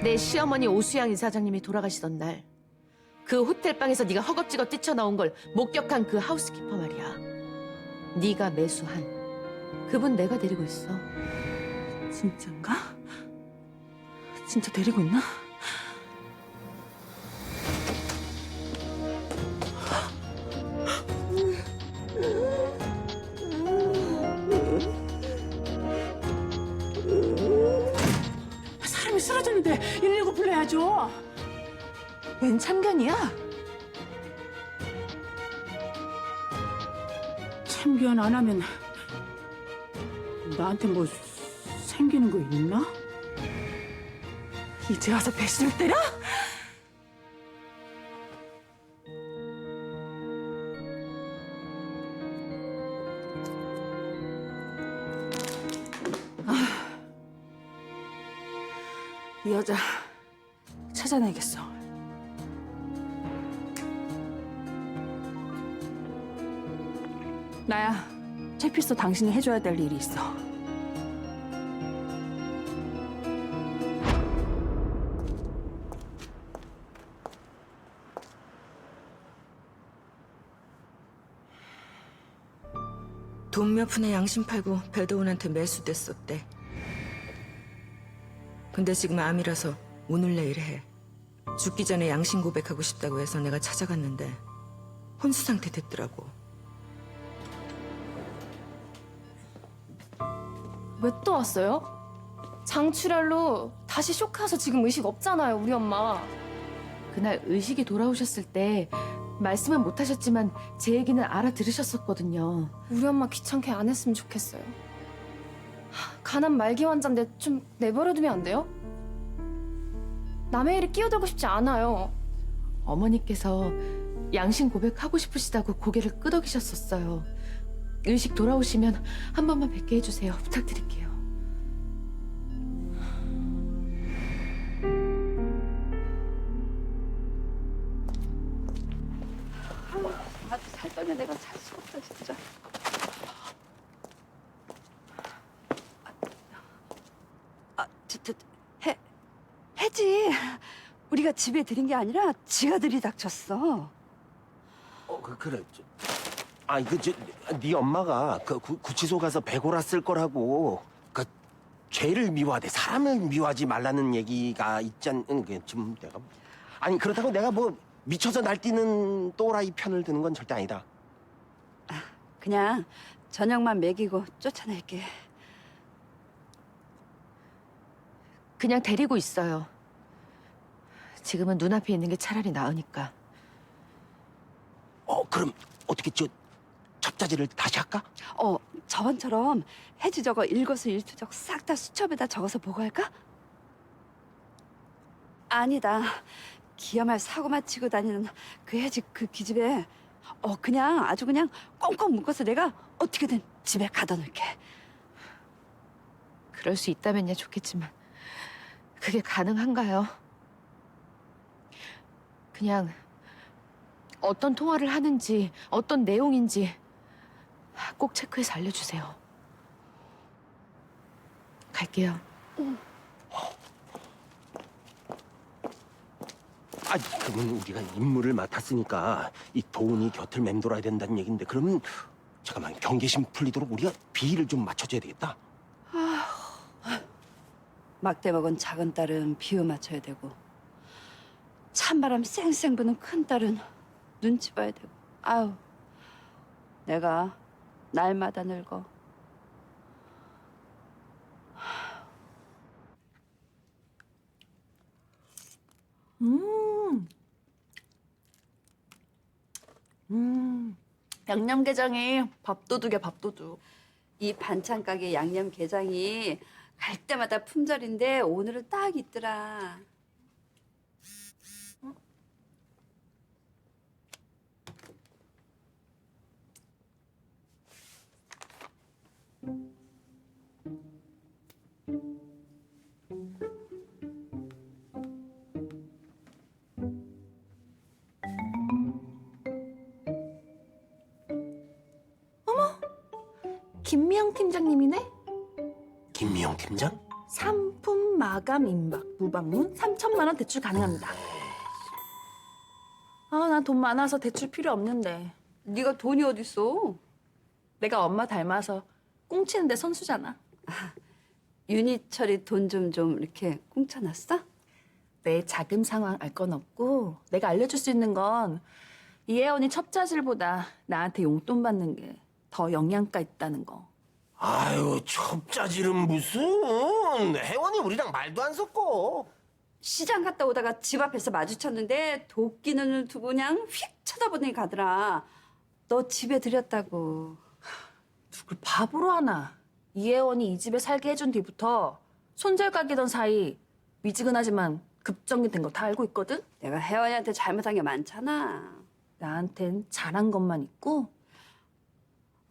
내 시어머니 오수양 이사장님이 돌아가시던 날 그 호텔방에서 네가 허겁지겁 뛰쳐나온 걸 목격한 그 하우스키퍼 말이야. 네가 매수한 그분 내가 데리고 있어. 진짠가? 진짜 데리고 있나? 사람이 쓰러졌는데 119 불러야죠. 웬 참견이야? 참견 안 하면 나한테 뭐 생기는 거 있나? 이제 와서 배신을 때려? 이 여자 찾아내겠어. 나야, 채필서 당신이 해줘야 될 일이 있어. 돈 몇 푼에 양심 팔고 배도원한테 매수됐었대. 근데 지금 암이라서 오늘 내일 해. 죽기 전에 양심 고백하고 싶다고 해서 내가 찾아갔는데 혼수 상태 됐더라고. 왜 또 왔어요? 장출혈로 다시 쇼크와서 지금 의식 없잖아요, 우리 엄마. 그날 의식이 돌아오셨을 때 말씀은 못하셨지만 제 얘기는 알아들으셨었거든요. 우리 엄마 귀찮게 안 했으면 좋겠어요. 가난 말기 환자인데 좀 내버려두면 안 돼요? 남의 일에 끼어들고 싶지 않아요. 어머니께서 양심 고백하고 싶으시다고 고개를 끄덕이셨었어요. 의식 돌아오시면 한 번만 뵙게 해주세요. 부탁드릴게요. 아주 살 떠냐 내가 살 수가 없다 진짜. 해지. 우리가 집에 들인 게 아니라 지가 들이닥쳤어. 그래. 네 엄마가 그 구치소 가서 배고랐을 거라고. 그 죄를 미워하되 사람을 미워하지 말라는 얘기가 있잖. 지금 내가 아니 그렇다고 내가 뭐 미쳐서 날뛰는 또라이 편을 드는 건 절대 아니다. 그냥 저녁만 먹이고 쫓아낼게. 그냥 데리고 있어요. 지금은 눈앞에 있는 게 차라리 나으니까. 그럼 어떻게 첩자지를 다시 할까? 저번처럼 해지 저거 일거수일투족 싹 다 수첩에다 적어서 보고할까? 아니다. 기야말 사고만 치고 다니는 그 해지 그 기집애 그냥 아주 그냥 꽁꽁 묶어서 내가 어떻게든 집에 가둬 놓을게. 그럴 수 있다면야 좋겠지만 그게 가능한가요? 그냥 어떤 통화를 하는지 어떤 내용인지 꼭 체크해서 알려주세요. 갈게요. 그러면 우리가 임무를 맡았으니까 이 도훈이 곁을 맴돌아야 된다는 얘긴데 그러면 잠깐만 경계심 풀리도록 우리가 비위를 좀 맞춰줘야 되겠다. 막대 먹은 작은 딸은 비유 맞춰야 되고 찬바람 쌩쌩 부는 큰 딸은 눈치 봐야 되고 아유 내가 날마다 늙어. 양념게장이 밥도둑이야, 밥도둑. 이 반찬 가게 양념게장이 갈 때마다 품절인데 오늘은 딱 있더라. 김미영 팀장님이네? 김미영 팀장? 상품 마감 임박 무방문 3천만 원 대출 가능합니다. 아, 나 돈 많아서 대출 필요 없는데. 네가 돈이 어딨어? 내가 엄마 닮아서 꽁치는데 선수잖아. 윤희철이 돈 좀 이렇게 꽁쳐놨어? 내 자금 상황 알 건 없고 내가 알려줄 수 있는 건 이혜원이 첩자질보다 나한테 용돈 받는 게 더 영양가 있다는 거. 아유, 첩자질은 무슨. 혜원이 우리랑 말도 안 섞어. 시장 갔다 오다가 집 앞에서 마주쳤는데 도끼 눈을 두고 그냥 휙 쳐다보더니 가더라. 너 집에 들였다고. 누굴 바보로 하나. 이혜원이 이 집에 살게 해준 뒤부터 손절각이던 사이 미지근하지만 급정기 된 거 다 알고 있거든? 내가 혜원이한테 잘못한 게 많잖아. 나한텐 잘한 것만 있고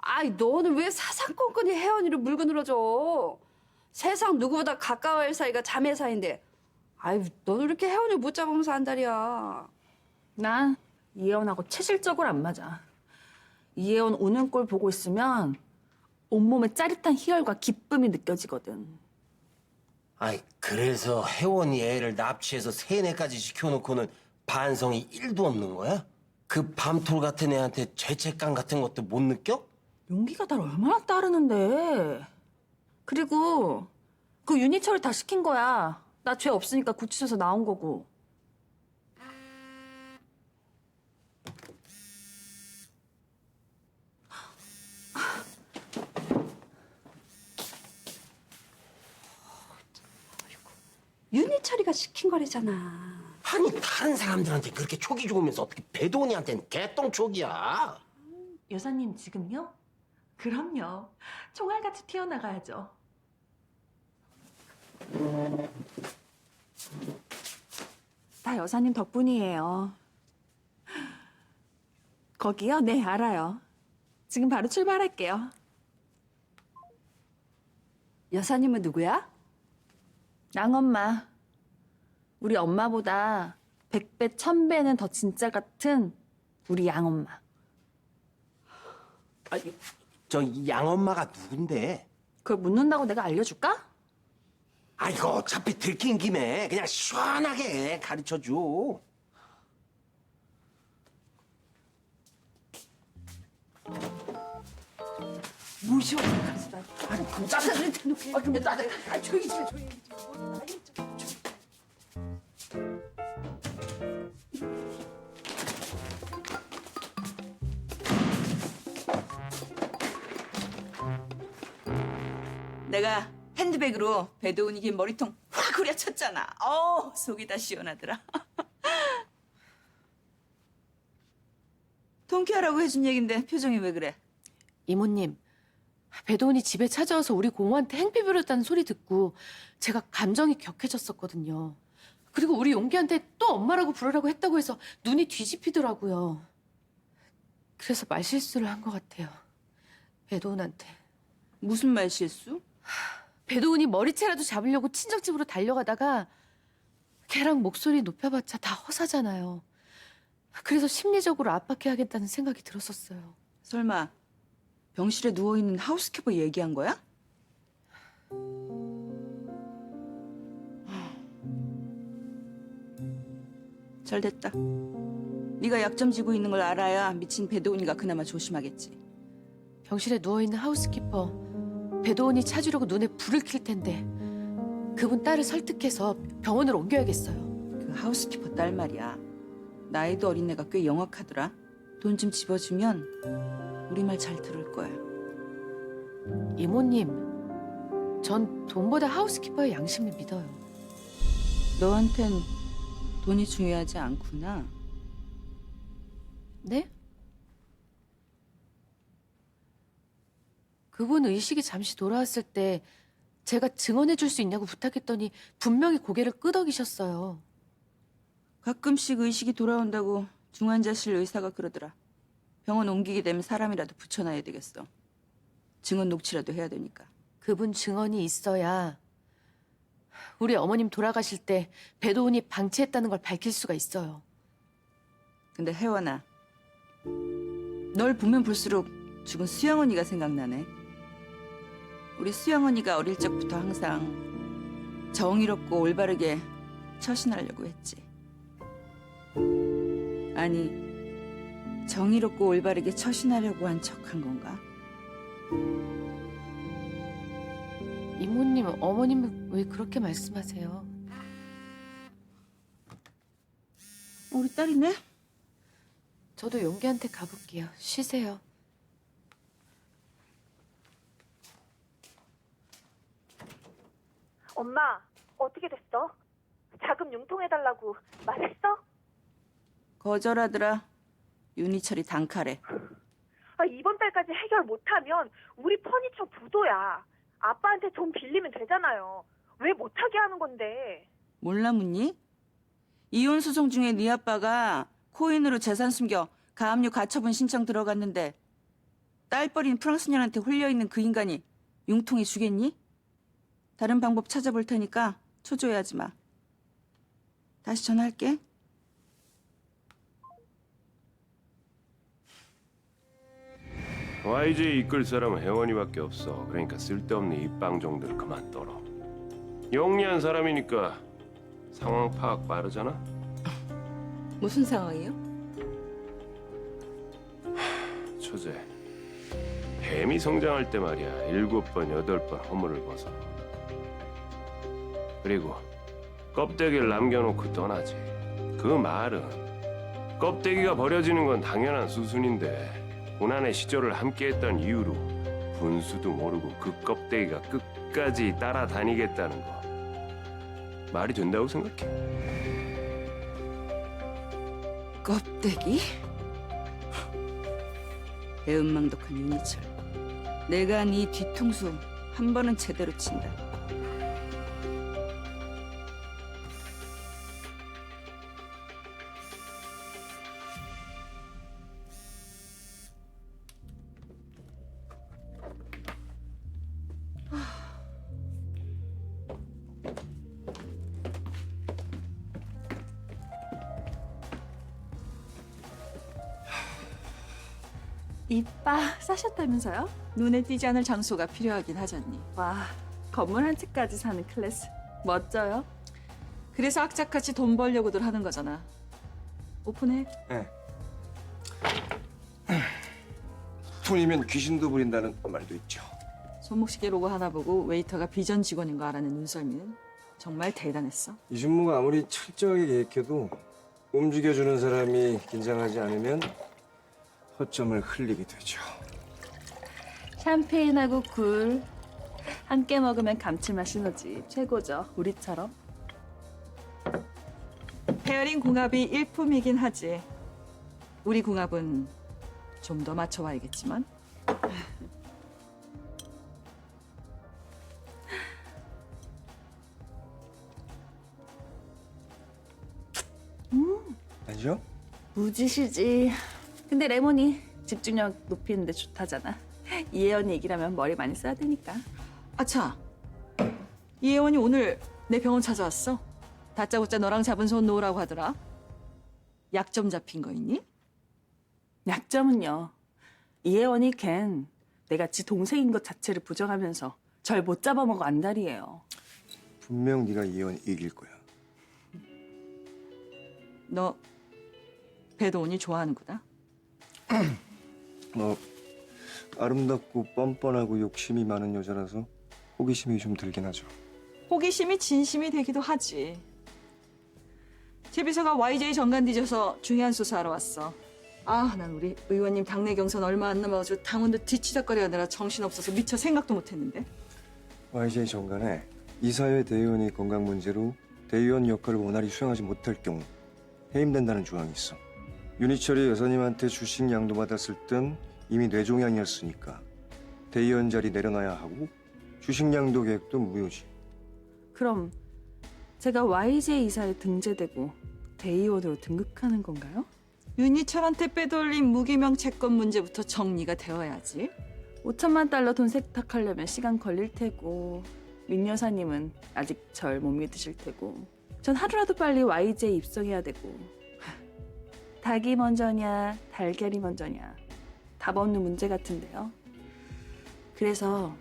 아이, 너는 왜 사사건건이 혜원이를 물고 늘어져? 세상 누구보다 가까워할 사이가 자매 사이인데. 아이, 너는 이렇게 혜원이를 못 잡으면서 한다리야. 난 이혜원하고 체질적으로 안 맞아. 이혜원 우는 꼴 보고 있으면 온몸에 짜릿한 희열과 기쁨이 느껴지거든. 아이, 그래서 혜원이 애를 납치해서 세뇌까지 시켜놓고는 반성이 1도 없는 거야? 그 밤톨 같은 애한테 죄책감 같은 것도 못 느껴? 용기가 날 얼마나 따르는데. 그리고 그 윤희철이 다 시킨 거야. 나 죄 없으니까 구치소에서 나온 거고. 윤희철이가 시킨 거래잖아. 아니, 다른 사람들한테 그렇게 촉이 좋으면서 어떻게 배도원이한테는 개똥촉이야? 여사님 지금요? 그럼요. 총알같이 튀어나가야죠. 다 여사님 덕분이에요. 거기요? 네, 알아요. 지금 바로 출발할게요. 여사님은 누구야? 낭엄마. 우리 엄마보다 100배, 1000배는 더 진짜 같은 우리 양엄마. 아니, 저 양엄마가 누군데? 그걸 묻는다고 내가 알려줄까? 아, 이거 어차피 들킨 김에 그냥 시원하게 가르쳐줘. 무시워. 아니, 그 짜증을 대놓고. 아, 그럼 나는 조용히 좀 조용히 좀. 내가 핸드백으로 배도훈이 긴 머리통 확 후려쳤잖아. 속이 다 시원하더라. 통쾌하라고 해준 얘긴데 표정이 왜 그래? 이모님, 배도훈이 집에 찾아와서 우리 고모한테 행패 부렸다는 소리 듣고 제가 감정이 격해졌었거든요. 그리고 우리 용기한테 또 엄마라고 부르라고 했다고 해서 눈이 뒤집히더라고요. 그래서 말실수를 한 것 같아요. 배도훈한테. 무슨 말 실수? 배도훈이 머리채라도 잡으려고 친정집으로 달려가다가 걔랑 목소리 높여봤자 다 허사잖아요. 그래서 심리적으로 압박해야겠다는 생각이 들었었어요. 설마 병실에 누워있는 하우스키퍼 얘기한 거야? 잘 됐다. 네가 약점 지고 있는 걸 알아야 미친 배도훈이가 그나마 조심하겠지. 병실에 누워있는 하우스키퍼 배도훈이 찾으려고 눈에 불을 킬 텐데 그분 딸을 설득해서 병원으로 옮겨야겠어요. 그 하우스키퍼 딸 말이야. 나이도 어린애가 꽤 영악하더라. 돈 좀 집어주면 우리 말 잘 들을 거야. 이모님, 전 돈보다 하우스키퍼의 양심을 믿어요. 너한텐 돈이 중요하지 않구나. 네? 그분 의식이 잠시 돌아왔을 때 제가 증언해 줄 수 있냐고 부탁했더니 분명히 고개를 끄덕이셨어요. 가끔씩 의식이 돌아온다고 중환자실 의사가 그러더라. 병원 옮기게 되면 사람이라도 붙여놔야 되겠어. 증언 녹취라도 해야 되니까. 그분 증언이 있어야 우리 어머님 돌아가실 때 배도훈이 방치했다는 걸 밝힐 수가 있어요. 근데 혜원아, 널 보면 볼수록 죽은 수영 언니가 생각나네. 우리 수영 언니가 어릴 적부터 항상 정의롭고 올바르게 처신하려고 했지. 아니, 정의롭고 올바르게 처신하려고 한 척한 건가? 이모님, 어머님은 왜 그렇게 말씀하세요? 우리 딸이네? 저도 용기한테 가볼게요. 쉬세요. 엄마, 어떻게 됐어? 자금 융통해달라고 말했어? 거절하더라. 윤희철이 단칼에. 이번 달까지 해결 못하면 우리 퍼니처 부도야. 아빠한테 돈 빌리면 되잖아요. 왜 못하게 하는 건데? 몰라 묻니? 이혼 소송 중에 네 아빠가 코인으로 재산 숨겨 가압류 가처분 신청 들어갔는데 딸버린 프랑스년한테 홀려있는 그 인간이 융통해 주겠니? 다른 방법 찾아볼 테니까 초조해하지 마. 다시 전화할게. YJ 이끌 사람은 혜원이밖에 없어. 그러니까 쓸데없는 입방정들 그만 떨어. 영리한 사람이니까 상황 파악 빠르잖아. 무슨 상황이요? 처제, 뱀이 성장할 때 말이야 7번, 8번 허물을 벗어. 그리고 껍데기를 남겨놓고 떠나지. 그 말은 껍데기가 버려지는 건 당연한 수순인데 고난의 시절을 함께했던 이유로 분수도 모르고 그 껍데기가 끝까지 따라다니겠다는 거 말이 된다고 생각해? 껍데기? 배은망덕한 윤희철. 내가 네 뒤통수 한 번은 제대로 친다. 이빠 싸셨다면서요? 눈에 띄지 않을 장소가 필요하긴 하잖니. 와, 건물 한 채까지 사는 클래스. 멋져요? 그래서 악착같이 돈 벌려고들 하는 거잖아. 오픈해. 네. 돈이면 귀신도 부린다는 말도 있죠. 손목시계 로고 하나 보고 웨이터가 비전 직원인 거 알아낸 윤설미는 정말 대단했어. 이준무가 아무리 철저하게 계획해도 움직여주는 사람이 긴장하지 않으면 허점을 흘리게 되죠. 샴페인하고 굴 함께 먹으면 감칠맛 시너지 최고죠. 우리처럼. 페어링 궁합이 일품이긴 하지. 우리 궁합은 좀 더 맞춰봐야겠지만. 아니죠? 무지시지. 근데 레몬이 집중력 높이는데 좋다잖아. 이혜원 얘기라면 머리 많이 써야 되니까. 아차. 이혜원이 오늘 내 병원 찾아왔어. 다짜고짜 너랑 잡은 손 놓으라고 하더라. 약점 잡힌 거 있니? 약점은요. 이혜원이 걘 내가 지 동생인 것 자체를 부정하면서 절 못 잡아먹어 안달이에요. 분명 네가 이혼 이길 거야. 너 배도원이 좋아하는구나. 뭐 아름답고 뻔뻔하고 욕심이 많은 여자라서 호기심이 좀 들긴 하죠. 호기심이 진심이 되기도 하지. 제비서가 YJ 정관 뒤져서 중요한 수사하러 왔어. 아, 난 우리 의원님 당내 경선 얼마 안 남아가지고 당원들 뒤치다거리하느라 정신없어서 미처 생각도 못했는데. YJ 정관에 이사회 대의원이 건강 문제로 대의원 역할을 원활히 수행하지 못할 경우 해임된다는 조항이 있어. 윤희철이 여사님한테 주식 양도받았을 땐 이미 뇌종양이었으니까 대의원 자리 내려놔야 하고 주식 양도 계획도 무효지. 그럼 제가 YJ 이사에 등재되고 대의원으로 등극하는 건가요? 윤희철한테 빼돌린 무기명 채권 문제부터 정리가 되어야지. 5천만 달러 돈 세탁하려면 시간 걸릴 테고 민 여사님은 아직 절 못 믿으실 테고 전 하루라도 빨리 YJ 입성해야 되고 닭이 먼저냐 달걀이 먼저냐 답 없는 문제 같은데요. 그래서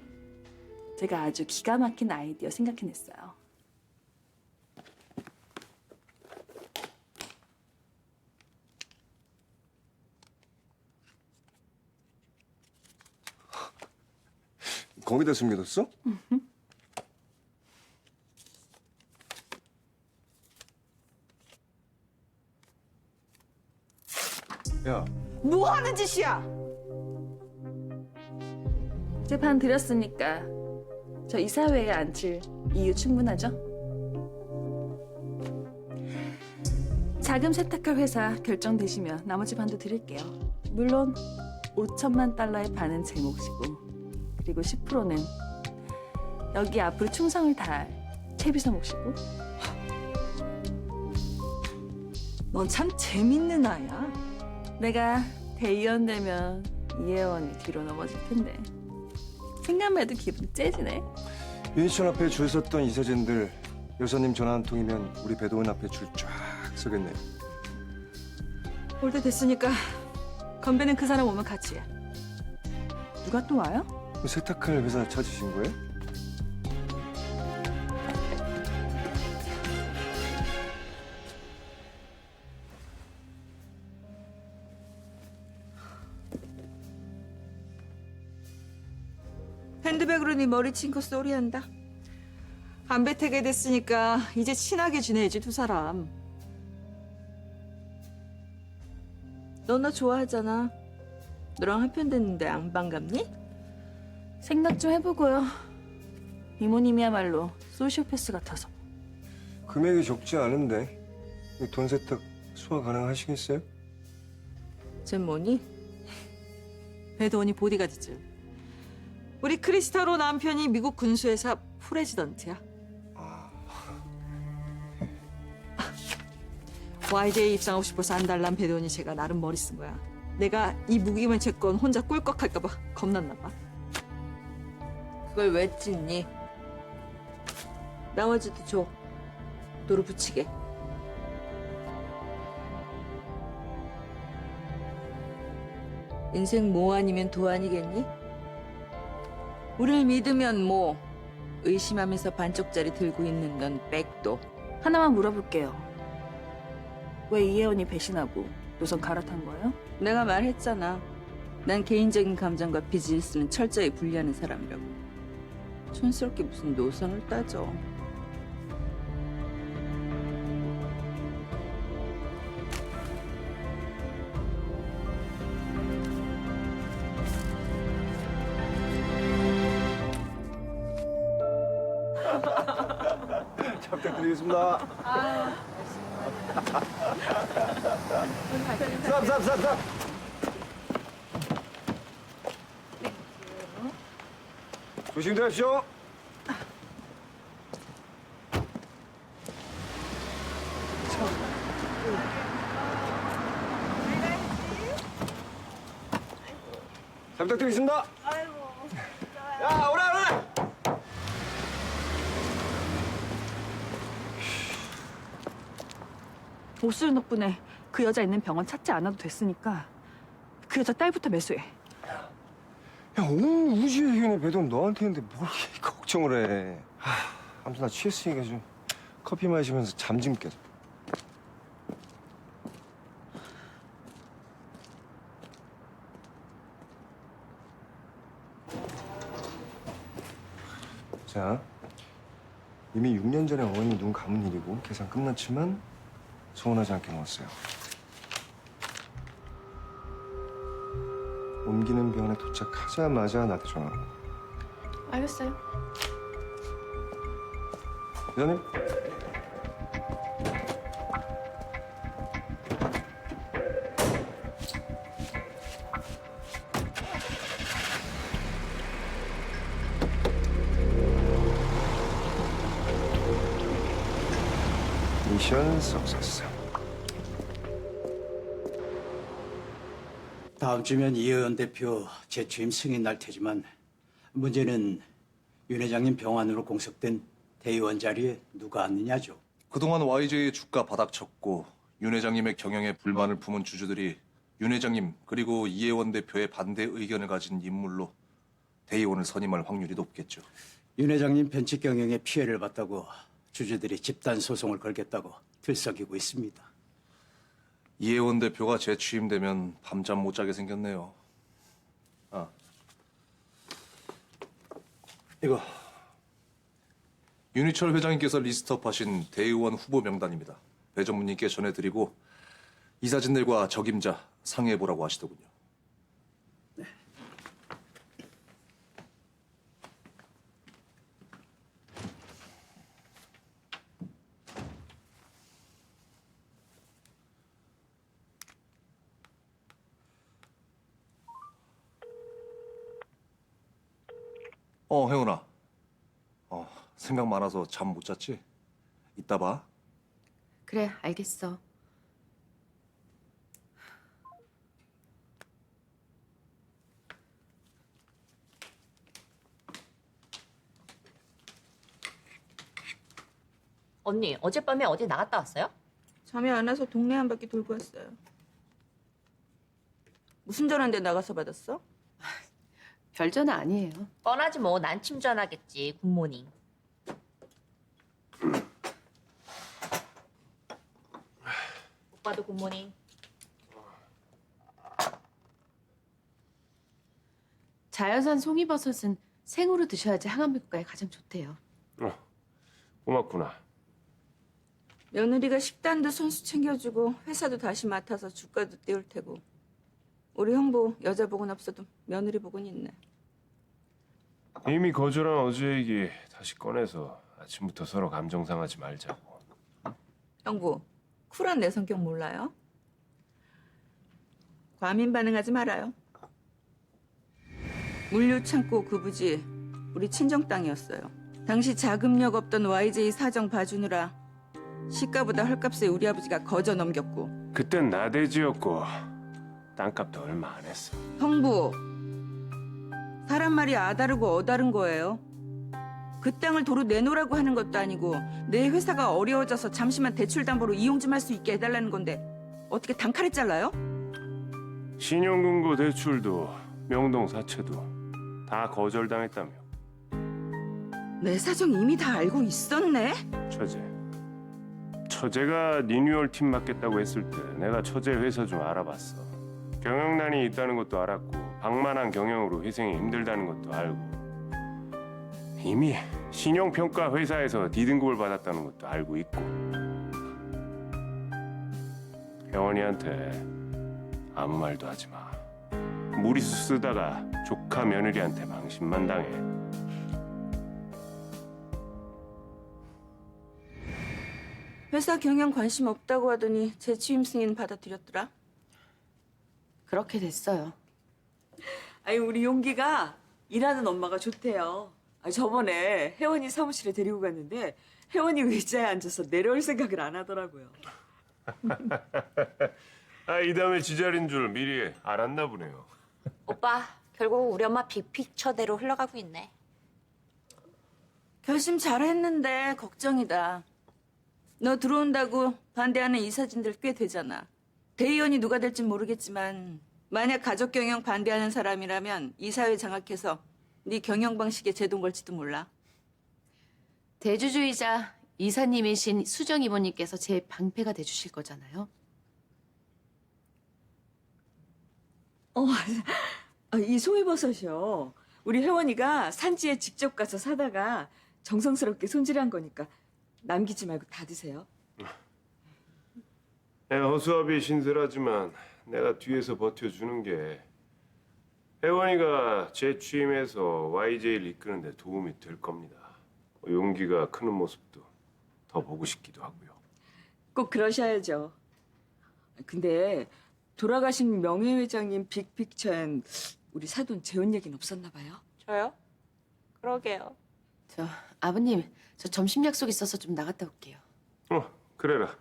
제가 아주 기가 막힌 아이디어 생각해냈어요. 거기다 숨겨뒀어? 야, 뭐 하는 짓이야? 재판 드렸으니까 저 이사회에 앉힐 이유 충분하죠? 자금 세탁할 회사 결정되시면 나머지 반도 드릴게요. 물론 5천만 달러의 반은 제 몫이고 그리고 10%는 여기 앞으로 충성을 다할 최비서 몫이고. 넌 참 재밌는 아이야. 내가 대의원 되면 이혜원이 뒤로 넘어질 텐데 생각만 해도 기분 째지네. 유니천 앞에 줄 섰던 이사진들 여사님 전화 한 통이면 우리 배도원 앞에 줄 쫙 서겠네. 올 때 됐으니까 건배는 그 사람 오면 같이 해. 누가 또 와요? 세탁할 회사 찾으신 거예요? 핸드백으로 네 머리 친거 쏘리한다. 안 뱉게 됐으니까 이제 친하게 지내야지 두 사람. 너 나 좋아하잖아. 너랑 한편 됐는데 안 반갑니? 생각 좀 해보고요. 이모님이야말로 소시오패스 같아서. 금액이 적지 않은데 이 돈 세탁 소화 가능하시겠어요? 쟤 뭐니? 배도원이 보디가드즈. 우리 크리스타로 남편이 미국 군수회사 프레지던트야. YJ 입장하고 싶어서 안달난 배도원이 제가 나름 머리 쓴 거야. 내가 이 무기만 채건 혼자 꿀꺽할까 봐 겁났나 봐. 그걸 왜 찢니? 나머지도 줘. 도로 붙이게. 인생 뭐 아니면 도 아니겠니? 우릴 믿으면 뭐, 의심하면서 반쪽짜리 들고 있는 건 백도. 하나만 물어볼게요. 왜 이혜원이 배신하고 노선 갈아탄 거예요? 내가 말했잖아. 난 개인적인 감정과 비즈니스는 철저히 분리하는 사람이라고. 촌스럽게 무슨 노선을 따져. 잘 부탁드리겠습니다. 쌉. 조심들 하십시오. 잘 부탁드리겠습니다. 야, 오라. 옥수는 덕분에 그 여자 있는 병원 찾지 않아도 됐으니까 그 여자 딸부터 매수해. 야, 온 우주의 희운이 배도는 너한테 있는데 뭘 이렇게 걱정을 해. 아무튼 나 취했으니까 좀 커피 마시면서 잠 좀 깨자. 자, 이미 6년 전에 어머니 눈 감은 일이고 계산 끝났지만 소원하지 않게 먹었어요. 옮기는 병원에 도착하자마자 나한테 전화로. 알겠어요. 회장님? 미션 석세스. 다음 주면 이혜원 대표 재취임 승인 날 테지만 문제는 윤 회장님 병안으로 공석된 대의원 자리에 누가 앉느냐죠. 그동안 YJ의 주가 바닥쳤고 윤 회장님의 경영에 불만을 품은 주주들이 윤 회장님 그리고 이혜원 대표의 반대 의견을 가진 인물로 대의원을 선임할 확률이 높겠죠. 윤 회장님 변칙 경영에 피해를 봤다고 주주들이 집단 소송을 걸겠다고 들썩이고 있습니다. 이혜원 대표가 재취임되면 밤잠 못 자게 생겼네요. 아, 이거 윤희철 회장님께서 리스트업하신 대의원 후보 명단입니다. 배 전무님께 전해드리고 이사진들과 적임자 상의해보라고 하시더군요. 혜원아. 생각 많아서 잠 못 잤지? 이따 봐. 그래, 알겠어. 언니, 어젯밤에 어디 나갔다 왔어요? 잠이 안 와서 동네 한 바퀴 돌고 왔어요. 무슨 전화인데 나가서 받았어? 별 전화 아니에요. 뻔하지 뭐. 난침 전화겠지. 굿모닝. 오빠도 굿모닝. 자연산 송이버섯은 생으로 드셔야지 항암 효과에 가장 좋대요. 고맙구나. 며느리가 식단도 손수 챙겨주고 회사도 다시 맡아서 주가도 띄울 테고 우리 형부 여자 복은 없어도 며느리 복은 있네. 이미 거절한 어제 얘기 다시 꺼내서 아침부터 서로 감정 상하지 말자고. 형부 쿨한 내 성격 몰라요? 과민 반응하지 말아요. 물류창고 그 부지 우리 친정 땅이었어요. 당시 자금력 없던 YJ 사정 봐주느라 시가보다 헐값에 우리 아버지가 거저 넘겼고 그땐 나대지였고 땅값도 얼마 안 했어. 형부 사람 말이 아다르고 어다른 거예요. 그 땅을 도로 내놓으라고 하는 것도 아니고 내 회사가 어려워져서 잠시만 대출담보로 이용 좀 할 수 있게 해달라는 건데 어떻게 단칼에 잘라요? 신용금고 대출도 명동 사채도 다 거절당했다며. 내 사정 이미 다 알고 있었네? 처제가 리뉴얼 팀 맡겠다고 했을 때 내가 처제 회사 좀 알아봤어. 경영난이 있다는 것도 알았고 방만한 경영으로 회생이 힘들다는 것도 알고 이미 신용평가 회사에서 D등급을 받았다는 것도 알고 있고 혜원이한테 아무 말도 하지 마. 무리수 쓰다가 조카 며느리한테 망신만 당해. 회사 경영 관심 없다고 하더니 재취임 승인 받아들였더라. 그렇게 됐어요. 아니 우리 용기가 일하는 엄마가 좋대요. 저번에 혜원이 사무실에 데리고 갔는데 혜원이 의자에 앉아서 내려올 생각을 안 하더라고요. 이 다음에 지자리인 줄 미리 알았나 보네요. 오빠, 결국 우리 엄마 빅픽처대로 흘러가고 있네. 결심 잘했는데 걱정이다. 너 들어온다고 반대하는 이사진들 꽤 되잖아. 대의원이 누가 될진 모르겠지만 만약 가족 경영 반대하는 사람이라면 이사회 장악해서 네 경영 방식에 제동 걸지도 몰라. 대주주이자 이사님이신 수정 이모님께서 제 방패가 돼주실 거잖아요. 이 송이버섯이요. 우리 혜원이가 산지에 직접 가서 사다가 정성스럽게 손질한 거니까 남기지 말고 다 드세요. 허수아비 신세라지만 내가 뒤에서 버텨주는 게 혜원이가 재취임해서 YJ를 이끄는 데 도움이 될 겁니다. 용기가 크는 모습도 더 보고 싶기도 하고요. 꼭 그러셔야죠. 근데 돌아가신 명예회장님 빅픽처엔 우리 사돈 재혼 얘기는 없었나 봐요. 저요? 그러게요. 아버님, 저 점심 약속 있어서 좀 나갔다 올게요. 그래라.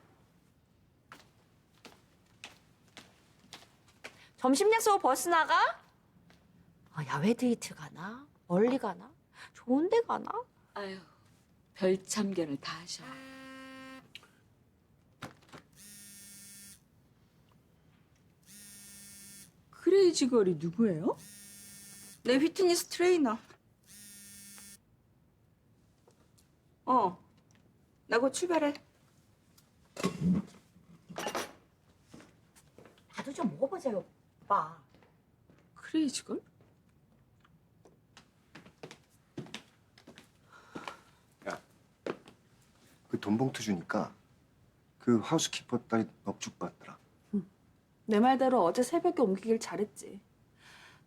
점심 약속 버스 나가? 야외 데이트 가나? 멀리 가나? 좋은 데 가나? 아유, 별 참견을 다 하셔. 크레이지 걸이 누구예요? 내 휘트니스 트레이너. 나 곧 출발해. 나도 좀 먹어보자요, 오빠. 크레이지걸? 그 돈 봉투 주니까 그 하우스키퍼 딸이 넙죽 받더라. 내 말대로 어제 새벽에 옮기길 잘했지.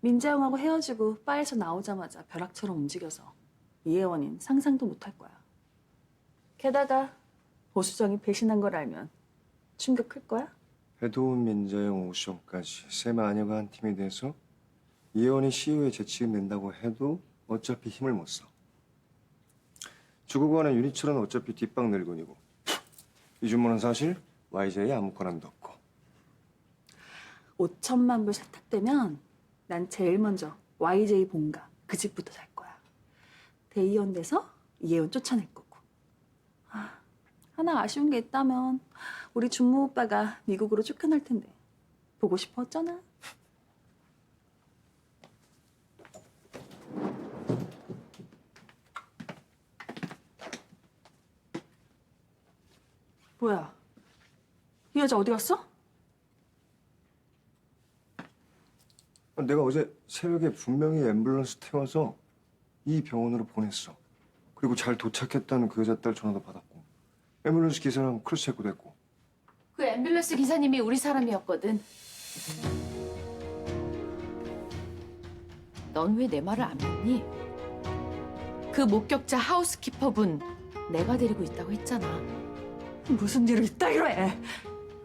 민재형하고 헤어지고 바에서 나오자마자 벼락처럼 움직여서 이혜원인 상상도 못할 거야. 게다가 오수정이 배신한 걸 알면 충격 클 거야? 배도훈, 민자영, 오수정까지 세 마녀가 한 팀이 돼서 이혜원이 CEO에 재치를 낸다고 해도 어차피 힘을 못 써. 주고 가는 유니철은 어차피 뒷방 늙은이고 이준모는 사실 YJ에 아무 권한도 없고. 5천만 불 세탁되면 난 제일 먼저 YJ 본가 그 집부터 살 거야. 대의원 돼서 이혜원 쫓아낼 거고. 하나 아쉬운 게 있다면 우리 준모 오빠가 미국으로 쫓겨날 텐데 보고 싶어 어쩌나? 뭐야? 이 여자 어디 갔어? 내가 어제 새벽에 분명히 앰뷸런스 태워서 이 병원으로 보냈어. 그리고 잘 도착했다는 그 여자 딸 전화도 받았고 앰뷸런스 기사랑 크로스체크도 했고. 그 앰뷸런스 기사님이 우리 사람이었거든. 넌 왜 내 말을 안 믿니? 그 목격자 하우스키퍼분 내가 데리고 있다고 했잖아. 무슨 일을 이따위로 해?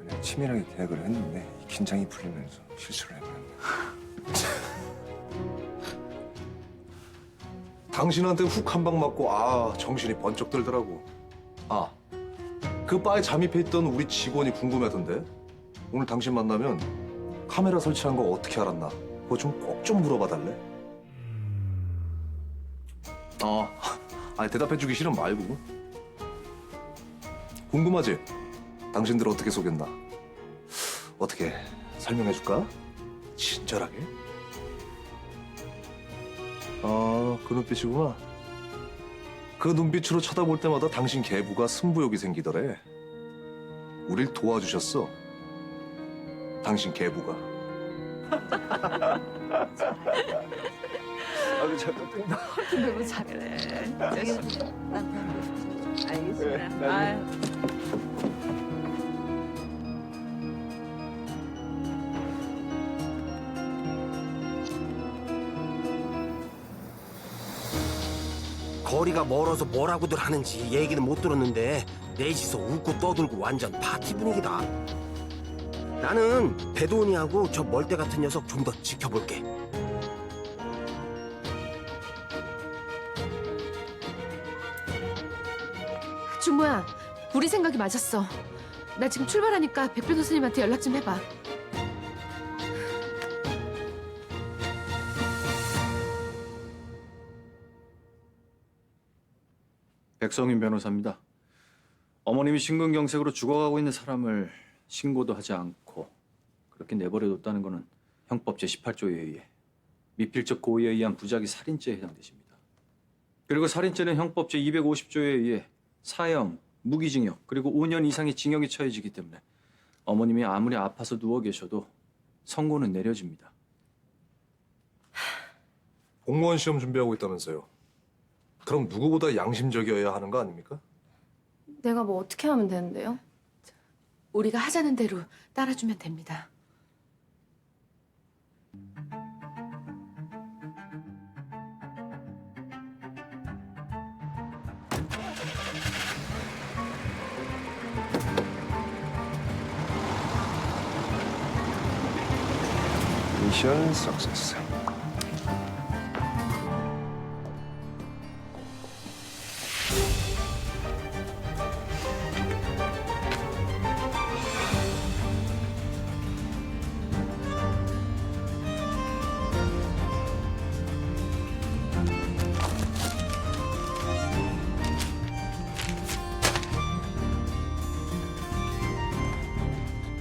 내가 치밀하게 계획을 했는데 긴장이 풀리면서 실수를 해버렸네. 당신한테 훅 한 방 맞고 정신이 번쩍 들더라고. 그 바에 잠입해 있던 우리 직원이 궁금하던데. 오늘 당신 만나면 카메라 설치한 거 어떻게 알았나? 그거 좀 꼭 좀 물어봐 달래. 대답해주기 싫으면 말고. 궁금하지? 당신들 어떻게 속였나? 어떻게 설명해줄까? 친절하게? 그 눈빛이구나. 그 눈빛으로 쳐다볼 때마다 당신 계부가 승부욕이 생기더래. 우릴 도와주셨어. 당신 계부가. 아주 잘 부탁드립니다. 너무 잘해. 알겠습니다. 거리가 멀어서 뭐라고들 하는지 얘기는 못 들었는데 넷이서 웃고 떠들고 완전 파티 분위기다. 나는 배도훈이하고 저 멀대 같은 녀석 좀 더 지켜볼게. 준모야, 우리 생각이 맞았어. 나 지금 출발하니까 백변 선생님한테 연락 좀 해봐. 백성인 변호사입니다. 어머님이 심근경색으로 죽어가고 있는 사람을 신고도 하지 않고 그렇게 내버려뒀다는 것은 형법 제18조에 의해 미필적 고의에 의한 부작위 살인죄에 해당되십니다. 그리고 살인죄는 형법 제250조에 의해 사형, 무기징역, 그리고 5년 이상의 징역이 처해지기 때문에 어머님이 아무리 아파서 누워 계셔도 선고는 내려집니다. 공무원 시험 준비하고 있다면서요. 그럼 누구보다 양심적이어야 하는 거 아닙니까? 내가 뭐 어떻게 하면 되는데요? 우리가 하자는 대로 따라주면 됩니다. 미션 석세스.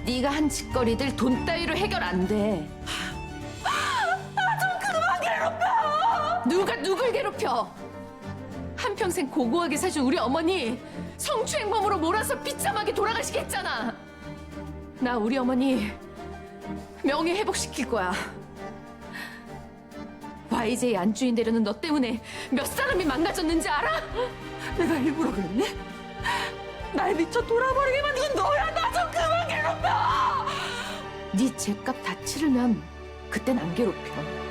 네가 한 짓거리들 돈 따위로 해결 안 돼. 좀 그만 괴롭혀! 누가 누굴 괴롭혀? 한 한평생 고고하게 사준 우리 어머니 성추행범으로 몰아서 비참하게 돌아가시겠잖아. 나 우리 어머니 명예 회복시킬 거야. YJ 안주인 되려는 너 때문에 몇 사람이 망가졌는지 알아? 내가 일부러 그랬네? 날 미쳐 돌아버리게 만든 건 너야. 나 좀 그만 괴롭혀. 네 죗값 다 치르면 그땐 안 괴롭혀.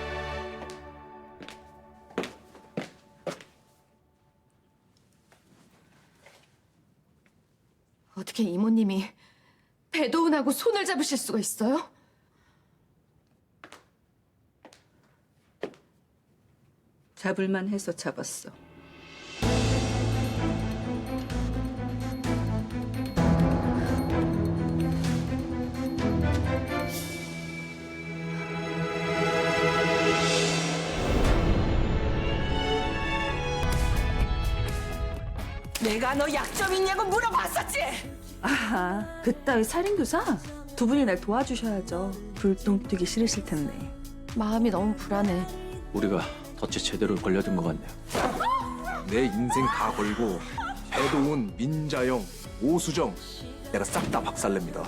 어떻게 이모님이 배도은하고 손을 잡으실 수가 있어요? 잡을만 해서 잡았어. 내가 너 약점 있냐고 물어봤었지? 아하, 그따위 살인교사? 두 분이 날 도와주셔야죠. 불똥 튀기 싫으실 텐데. 마음이 너무 불안해. 우리가 덫에 제대로 걸려든 것 같네요. 내 인생 다 걸고 배도훈, 민자영, 오수정 내가 싹 다 박살냅니다.